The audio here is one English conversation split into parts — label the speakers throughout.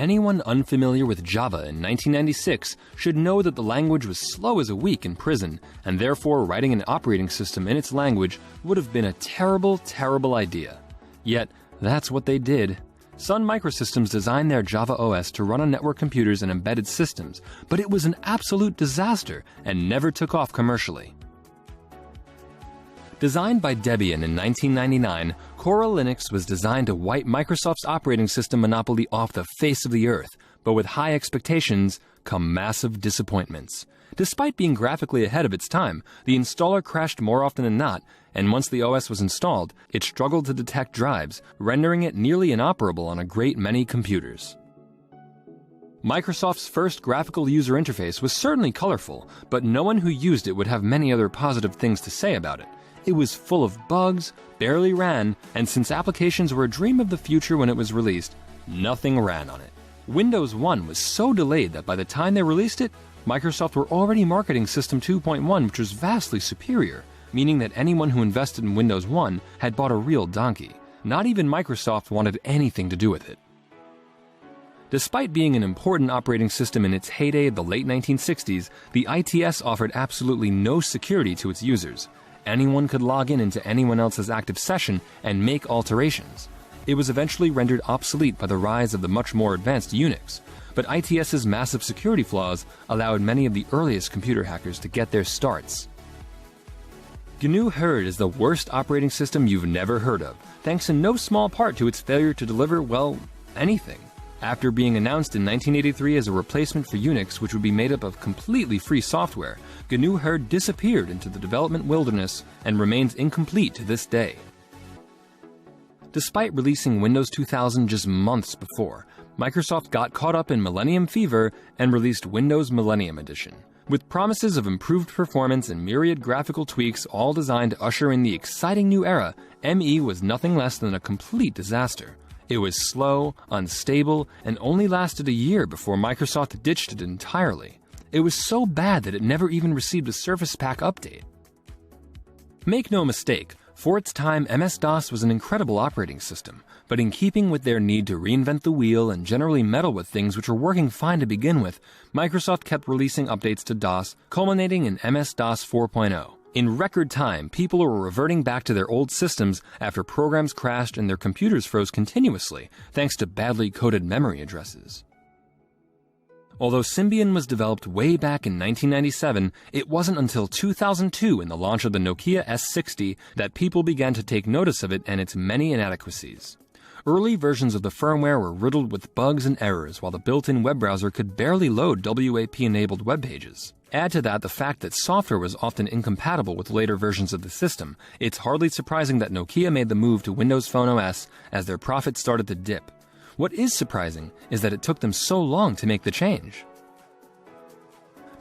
Speaker 1: Anyone unfamiliar with Java in 1996 should know that the language was slow as a week in prison, and therefore writing an operating system in its language would have been a terrible, terrible idea. Yet, that's what they did. Sun Microsystems designed their Java OS to run on network computers and embedded systems, but it was an absolute disaster and never took off commercially. Designed by Debian in 1999, COREL Linux was designed to wipe Microsoft's operating system monopoly off the face of the earth, but with high expectations come massive disappointments. Despite being graphically ahead of its time, the installer crashed more often than not, and once the OS was installed, it struggled to detect drives, rendering it nearly inoperable on a great many computers. Microsoft's first graphical user interface was certainly colorful, but no one who used it would have many other positive things to say about it. It was full of bugs, barely ran, and since applications were a dream of the future when it was released, nothing ran on it. Windows 1 was so delayed that by the time they released it, Microsoft were already marketing System 2.1, which was vastly superior, meaning that anyone who invested in Windows 1 had bought a real donkey. Not even Microsoft wanted anything to do with it. Despite being an important operating system in its heyday of the late 1960s, the ITS offered absolutely no security to its users. Anyone could log in into anyone else's active session and make alterations. It was eventually rendered obsolete by the rise of the much more advanced Unix, but ITS's massive security flaws allowed many of the earliest computer hackers to get their starts. GNU Hurd is the worst operating system you've never heard of, thanks in no small part to its failure to deliver, well, anything. After being announced in 1983 as a replacement for Unix, which would be made up of completely free software, GNU Hurd disappeared into the development wilderness and remains incomplete to this day. Despite releasing Windows 2000 just months before, Microsoft got caught up in Millennium Fever and released Windows Millennium Edition. With promises of improved performance and myriad graphical tweaks all designed to usher in the exciting new era, ME was nothing less than a complete disaster. It was slow, unstable, and only lasted a year before Microsoft ditched it entirely. It was so bad that it never even received a Surface Pack update. Make no mistake, for its time, MS-DOS was an incredible operating system, but in keeping with their need to reinvent the wheel and generally meddle with things which were working fine to begin with, Microsoft kept releasing updates to DOS, culminating in MS-DOS 4.0. In record time, people were reverting back to their old systems after programs crashed and their computers froze continuously, thanks to badly coded memory addresses. Although Symbian was developed way back in 1997, it wasn't until 2002 in the launch of the Nokia S60 that people began to take notice of it and its many inadequacies. Early versions of the firmware were riddled with bugs and errors, while the built-in web browser could barely load WAP-enabled web pages. Add to that the fact that software was often incompatible with later versions of the system. It's hardly surprising that Nokia made the move to Windows Phone OS as their profits started to dip. What is surprising is that it took them so long to make the change.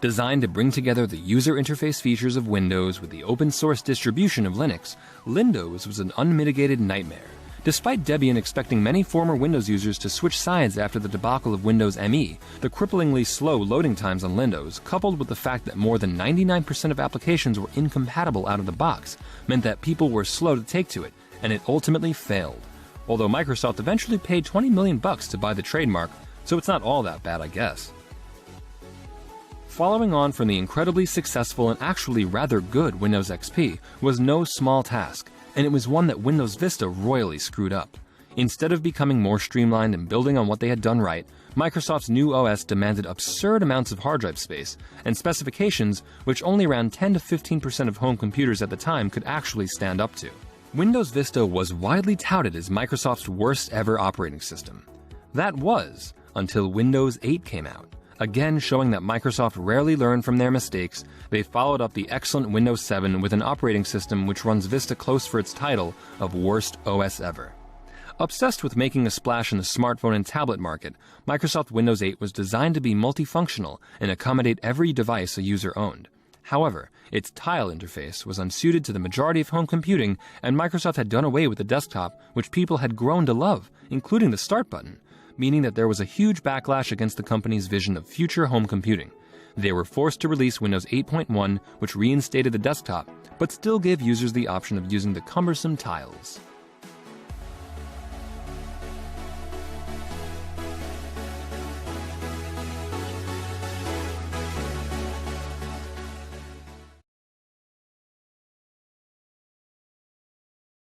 Speaker 1: Designed to bring together the user interface features of Windows with the open-source distribution of Linux, LINDOWS was an unmitigated nightmare. Despite Debian expecting many former Windows users to switch sides after the debacle of Windows ME, the cripplingly slow loading times on LINDOWS, coupled with the fact that more than 99% of applications were incompatible out of the box, meant that people were slow to take to it, and it ultimately failed. Although Microsoft eventually paid $20 million to buy the trademark, so it's not all that bad, I guess. Following on from the incredibly successful and actually rather good Windows XP was no small task, and it was one that Windows Vista royally screwed up. Instead of becoming more streamlined and building on what they had done right, Microsoft's new OS demanded absurd amounts of hard drive space and specifications which only around 10 to 15% of home computers at the time could actually stand up to. Windows Vista was widely touted as Microsoft's worst ever operating system. That was, until Windows 8 came out. Again showing that Microsoft rarely learned from their mistakes, they followed up the excellent Windows 7 with an operating system which runs Vista close for its title of Worst OS Ever. Obsessed with making a splash in the smartphone and tablet market, Microsoft Windows 8 was designed to be multifunctional and accommodate every device a user owned. However, its tile interface was unsuited to the majority of home computing, and Microsoft had done away with the desktop, which people had grown to love, including the Start button, meaning that there was a huge backlash against the company's vision of future home computing. They were forced to release Windows 8.1, which reinstated the desktop, but still gave users the option of using the cumbersome tiles.